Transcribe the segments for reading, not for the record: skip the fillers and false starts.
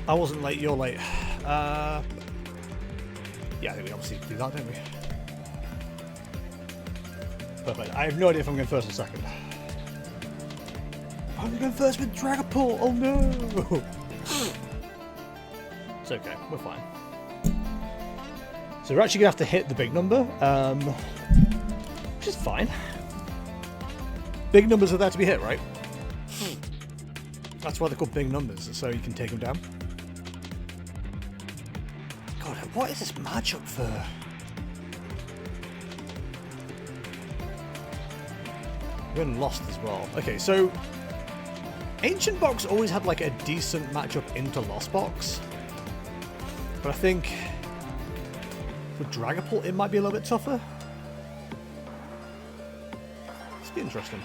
I wasn't late, you're late. Yeah, I think we obviously do that, don't we? Perfect. I have no idea if I'm going first or second. I'm going first with Dragapult! Oh no! It's okay, we're fine. So we're actually going to have to hit the big number, which is fine. Big numbers are there to be hit, right? That's why they're called big numbers, so you can take them down. God, what is this matchup for? We're lost as well. Okay, so Ancient Box always had like a decent matchup into Lost Box, but I think with Dragapult it might be a little bit tougher. This be interesting.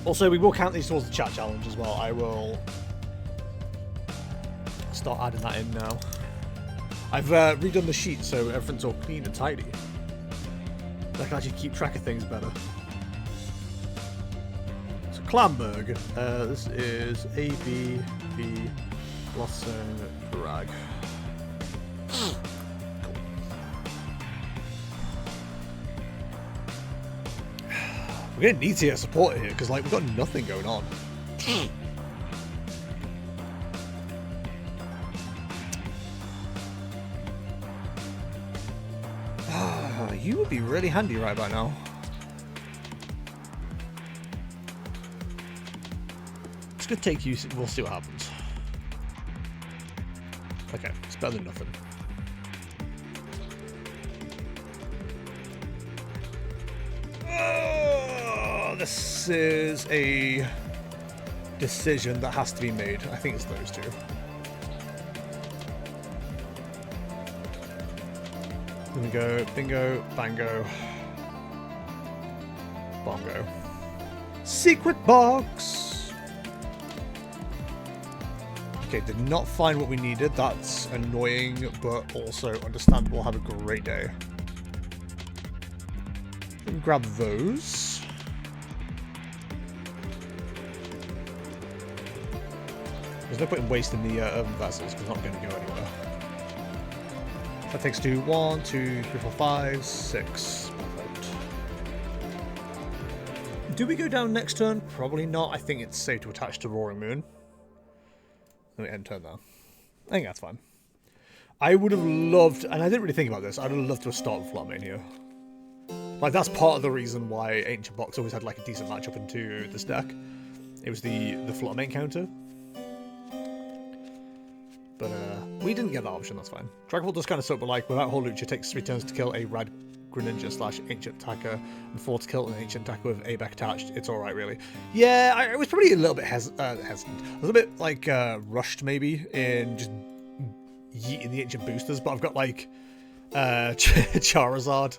Also, we will count these towards the chat challenge as well. I will start adding that in now. I've redone the sheet so everything's all clean and tidy. I can actually keep track of things better. So Clamberg, this is A, B, B, Blossom, Drag. We're gonna need to get support here because like we've got nothing going on. You would be really handy right about now. It's gonna take you. We'll see what happens. Okay, it's better than nothing. This is a decision that has to be made. I think it's those two. Bingo, bingo, bango, bongo. Secret box! Okay, did not find what we needed. That's annoying, but also understandable. Have a great day. Grab those. There's no point in wasting the Earthen Vessels because it's not going to go anywhere. That takes 2, 1, 2, 3, 4, 5, 6. Perfect. Do we go down next turn? Probably not. I think it's safe to attach to Roaring Moon. Let me end turn there. I think that's fine. I would have loved, and I didn't really think about this, I'd have loved to have started Flutter Mane here. Like, that's part of the reason why Ancient Box always had like a decent matchup into this deck. It was the Flutter Mane counter. But we didn't get that option, that's fine. Dragapult does kind of suck, but like, without Holucha, takes 3 turns to kill a Rad Greninja / Ancient Attacker, and 4 to kill an Ancient Attacker with ABEC attached. It's alright, really. Yeah, I was probably a little bit hesitant. I was a bit, like, rushed, maybe, in just yeeting the Ancient Boosters, but I've got, like, Charizard.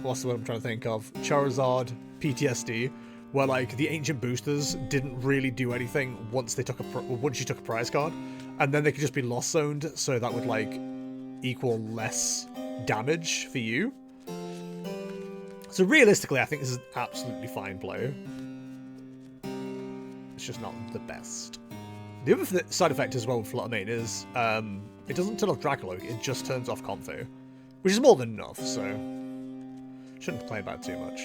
What's the word I'm trying to think of? Charizard, PTSD. Where like the Ancient Boosters didn't really do anything once they took once you took a prize card, and then they could just be lost zoned, so that would like equal less damage for you. So realistically, I think this is an absolutely fine play. It's just not the best. The other side effect as well with Flutter Mane is it doesn't turn off Dracoloak, it just turns off Comfey, which is more than enough. So shouldn't complain about it too much.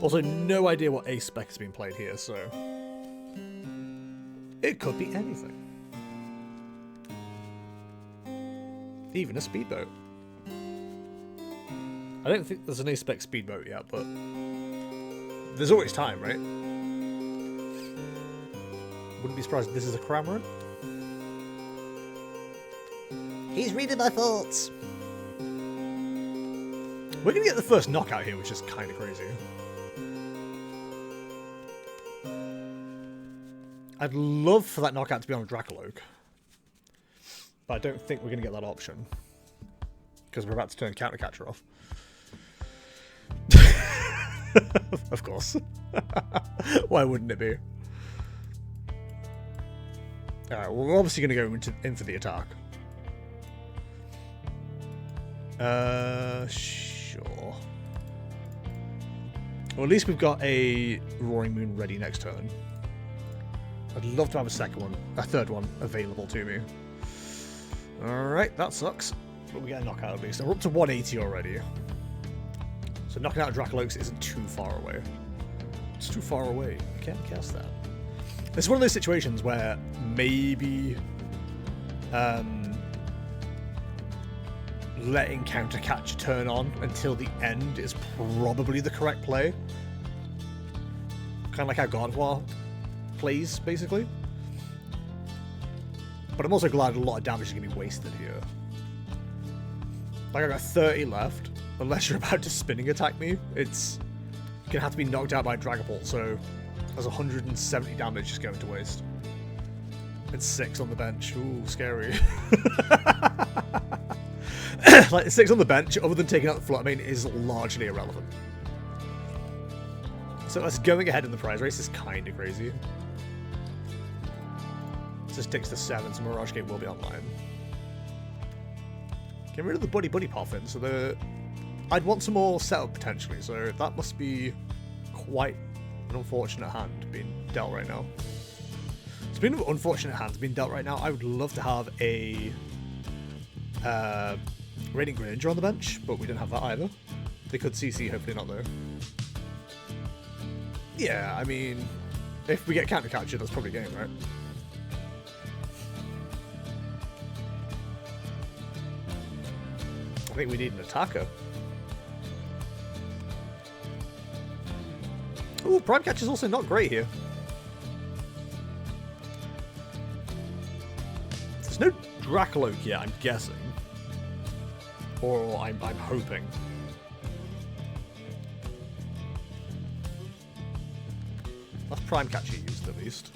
Also, no idea what ace spec is being played here, so it could be anything. Even a speedboat. I don't think there's an ace spec speedboat yet, but there's always time, right? Wouldn't be surprised if this is a Cramorant. He's reading my thoughts. We're gonna get the first knockout here, which is kind of crazy. I'd love for that knockout to be on a Dracoloak, but I don't think we're going to get that option because we're about to turn Counter Catcher off. Of course. Why wouldn't it be? Alright, well, we're obviously going to go in for the attack. Sure. Well, at least we've got a Roaring Moon ready next turn. I'd love to have a third one available to me. Alright, that sucks. But we get a knockout at least. We're up to 180 already. So knocking out Dracoloaks isn't too far away. It's too far away. You can't cast that. It's one of those situations where maybe letting Counter Catch turn on until the end is probably the correct play. Kind of like how God of War plays, basically. But I'm also glad a lot of damage is going to be wasted here. Like, I got 30 left. Unless you're about to spinning attack me, it's going to have to be knocked out by Dragapult, so there's 170 damage just going to waste. It's 6 on the bench. Ooh, scary. Like, 6 on the bench, other than taking out the Flutter Mane, is largely irrelevant. So us going ahead in the prize race is kind of crazy. This takes to 7, so Mirage Gate will be online. Get rid of the Buddy Puffin, so I'd want some more setup potentially, so that must be quite an unfortunate hand being dealt right now. Speaking of unfortunate hands being dealt right now, I would love to have a Radiant Greninja on the bench, but we don't have that either. They could CC, hopefully not though. Yeah, I mean, if we get counter capture, that's probably game, right? I think we need an attacker. Ooh, Prime Catch is also not great here. There's no Dracoloak yet, I'm guessing. Or I'm hoping. That's Prime Catch he used at least.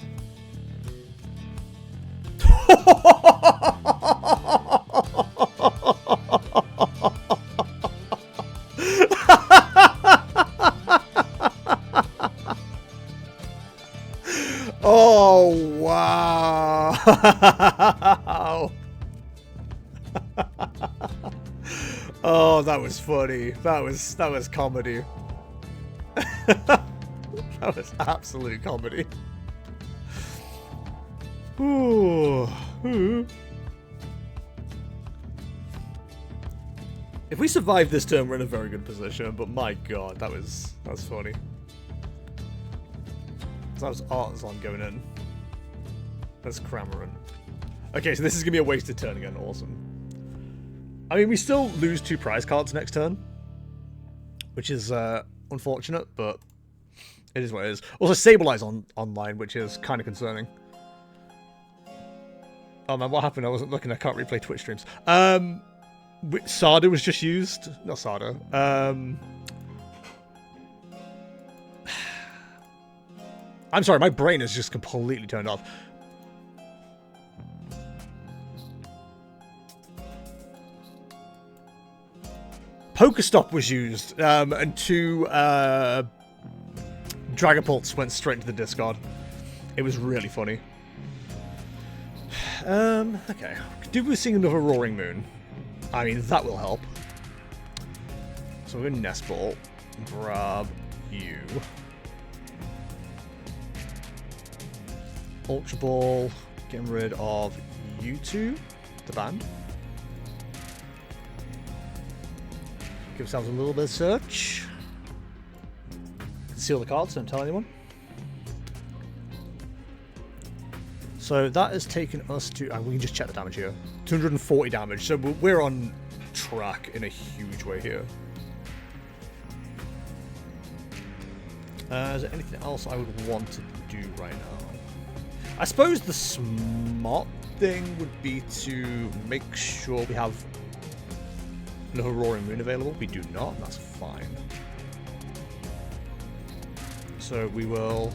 Oh wow! Oh, that was funny. That was comedy. That was absolute comedy. Ooh. Ooh. If we survive this turn, we're in a very good position. But my god, that's funny. That was Artazon going in. That's Cramorant. Okay, so this is gonna be a wasted turn again. Awesome. I mean, we still lose 2 prize cards next turn, which is unfortunate, but it is what it is. Also, Sableye online, which is kind of concerning. Oh man, what happened? I wasn't looking. I can't replay Twitch streams. Sada was just used. Not Sada. I'm sorry, my brain is just completely turned off. PokéStop was used, and 2 Dragapults went straight into the discard. It was really funny. Okay. Do we see another Roaring Moon? I mean, that will help. So we're going to Nest Ball. Grab you. Ultra Ball. Getting rid of you 2. The band. Give ourselves a little bit of search. Conceal the cards, don't tell anyone. So that has taken us to... we can just check the damage here. 240 damage, so we're on track in a huge way here. Is there anything else I would want to do right now? I suppose the smart thing would be to make sure we have no Roaring Moon available. We do not, that's fine. So we'll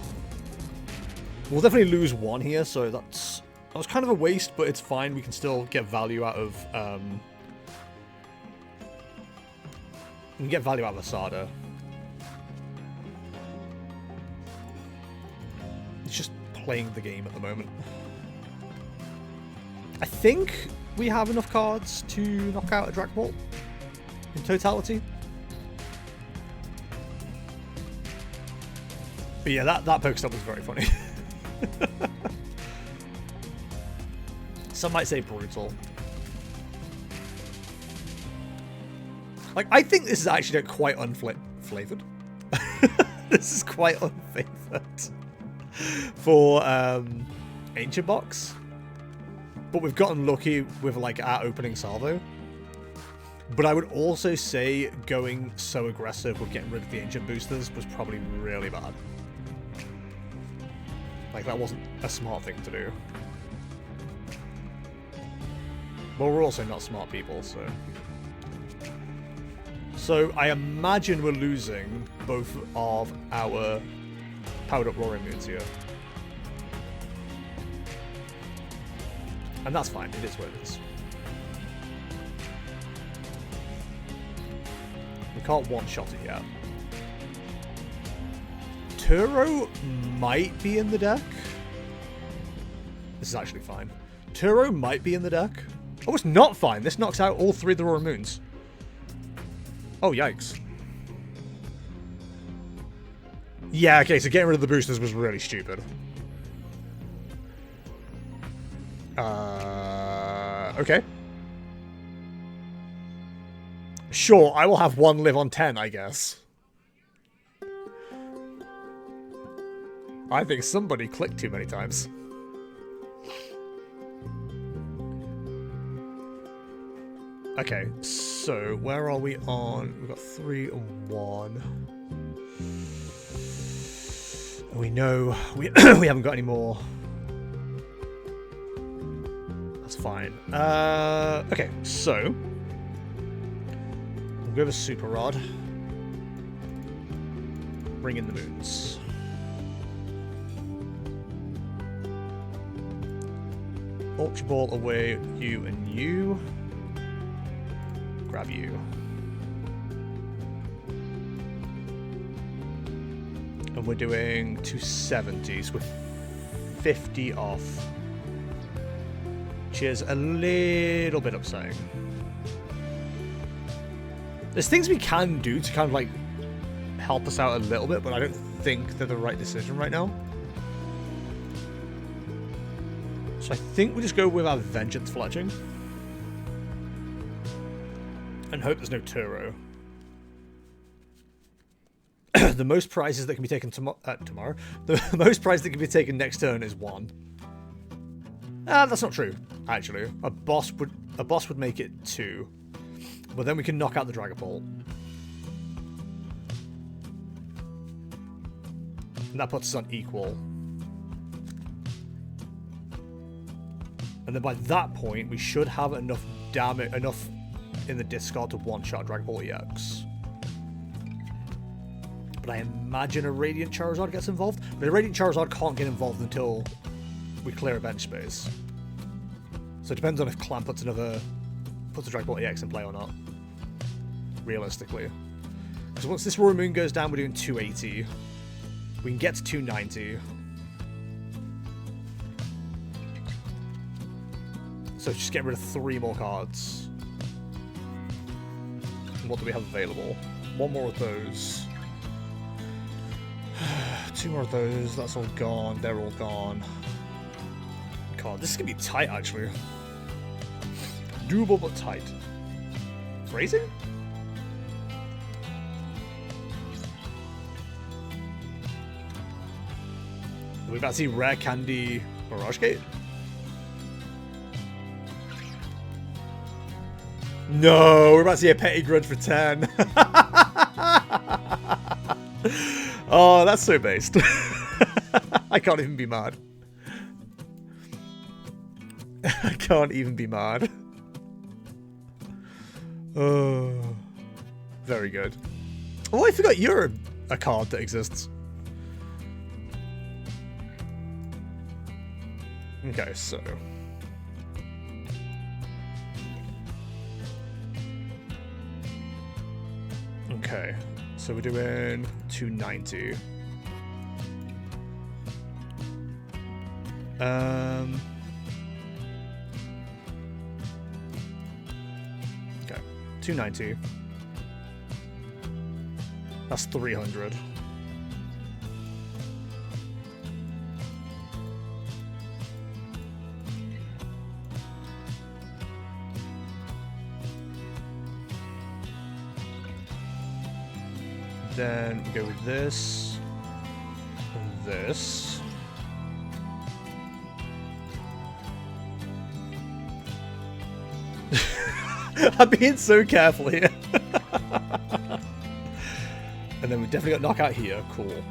definitely lose 1 here, so that was kind of a waste, but it's fine. We can still get value out of we can get value out of Sada. It's just playing the game at the moment. I think we have enough cards to knock out a Dragapult in totality. But yeah, that PokéStop was very funny. Some might say brutal. Like, I think this is actually quite unflavored. This is quite unfavored for Ancient Box. But we've gotten lucky with, like, our opening salvo. But I would also say going so aggressive with getting rid of the Ancient boosters was probably really bad. Like, that wasn't a smart thing to do. But we're also not smart people, so... So, I imagine we're losing both of our powered-up Roaring Moons here. And that's fine, it is what it is. We can't one-shot it yet. Turo might be in the deck. This is actually fine. Turo might be in the deck. Oh, it's not fine. This knocks out all 3 of the Roaring Moons. Oh, yikes. Yeah, okay, so getting rid of the boosters was really stupid. Okay. Sure, I will have 1 live on 10, I guess. I think somebody clicked too many times. Okay, so where are we on? We've got 3 and 1. We know we we haven't got any more. That's fine. Okay, so we'll go with Super Rod. Bring in the moons. Ultra Ball away, you and you. Grab you. And we're doing 270s with 50 off. Which is a little bit upsetting. There's things we can do to kind of like help us out a little bit, but I don't think they're the right decision right now. So I think we'll just go with our Vengeance Fletching. And hope there's no Turo. The most prizes that can be taken tomorrow. The most prize that can be taken next turn is 1. That's not true, actually. A boss would make it 2. But then we can knock out the Dragapult. And that puts us on equal. And then by that point, we should have enough damage, enough in the discard to one-shot Dragapult EX. But I imagine a Radiant Charizard gets involved. But a Radiant Charizard can't get involved until we clear a bench space. So it depends on if Clam puts a Dragapult EX in play or not. Realistically. Because once this Roaring Moon goes down, we're doing 280. We can get to 290. So just get rid of 3 more cards. And what do we have available? 1 more of those. 2 more of those. That's all gone. They're all gone. God, this is going to be tight, actually. Doable, but tight. Phrasing? Are we about to see Rare Candy Mirage Gate? No, we're about to see a Petty Grudge for 10. Oh, that's so based. I can't even be mad. I can't even be mad. Oh, very good. Oh, I forgot you're a card that exists. Okay, so... Okay, so we're doing 290. Okay, 290. That's 300. Then we go with this. And this. I'm being so careful here. And then we definitely got knockout here. Cool.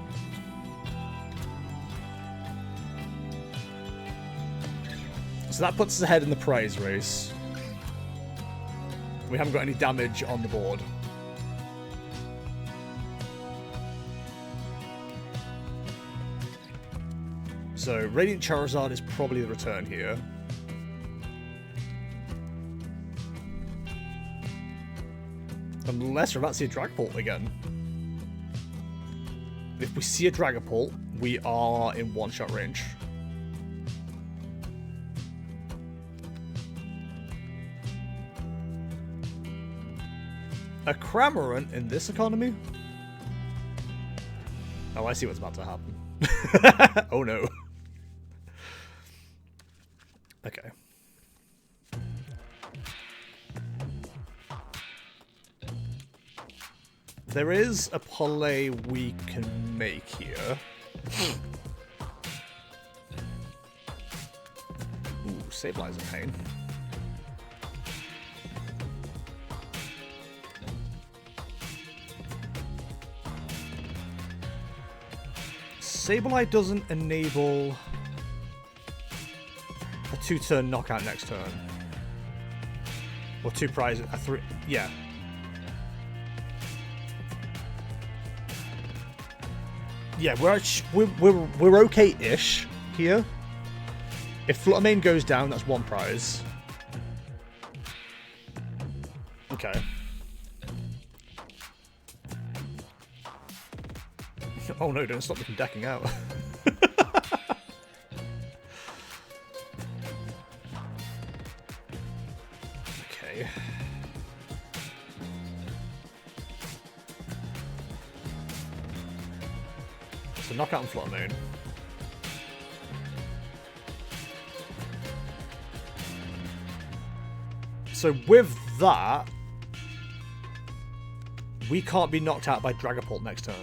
So that puts us ahead in the prize race. We haven't got any damage on the board. So Radiant Charizard is probably the return here. Unless we're about to see a Dragapult again. If we see a Dragapult, we are in one-shot range. A Cramorant in this economy? Oh, I see what's about to happen. Oh no. Okay. There is a play we can make here. Ooh, Sableye's a pain. Sableye doesn't enable a 2-turn knockout next turn. Or 2 prizes, a 3, yeah. Yeah, we're okay-ish here. If Flutter Mane goes down, that's 1 prize. Okay. Oh no, don't stop me from decking out. Okay. So knockout and Flutter Mane. So with that, we can't be knocked out by Dragapult next turn.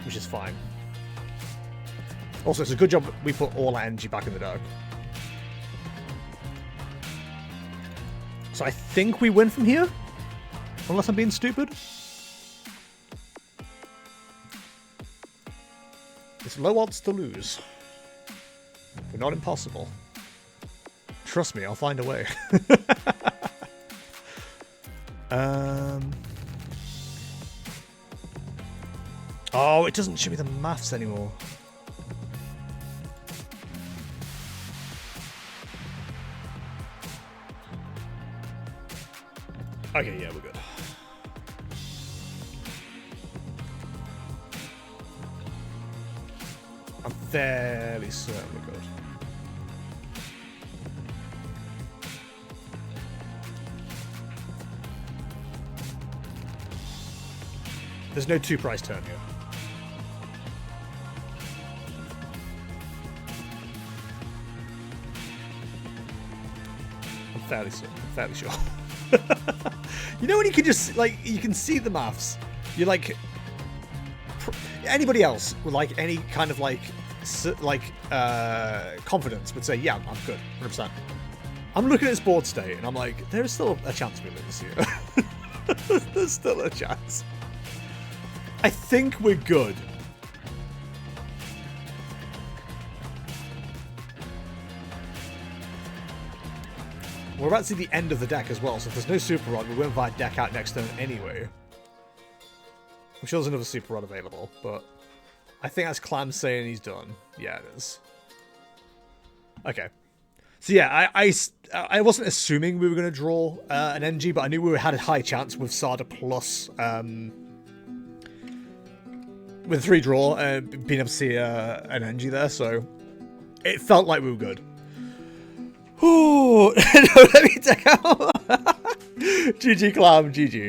Which is fine. Also, it's a good job we put all our energy back in the deck. So I think we win from here? Unless I'm being stupid? It's low odds to lose. But not impossible. Trust me, I'll find a way. Oh, it doesn't show me the maths anymore. Okay, yeah, we're good. I'm fairly certain we're good. There's no 2-prize turn here. I'm fairly sure. You know when you can just, like, you can see the maths. You're like, anybody else with, like, any kind of, like confidence would say, yeah, I'm good, 100%. I'm looking at his board state, and I'm like, there's still a chance we lose here. There's still a chance. I think we're good. We're about to see the end of the deck as well, so if there's no Super Rod, we won't buy deck out next turn anyway. I'm sure there's another Super Rod available, but I think that's Clam saying he's done. Yeah, it is. Okay. So yeah, I wasn't assuming we were going to draw an NG, but I knew we had a high chance with Sada plus with 3 draw being able to see an NG there, so it felt like we were good. Ooh, no, let me take out. GG Clam, GG.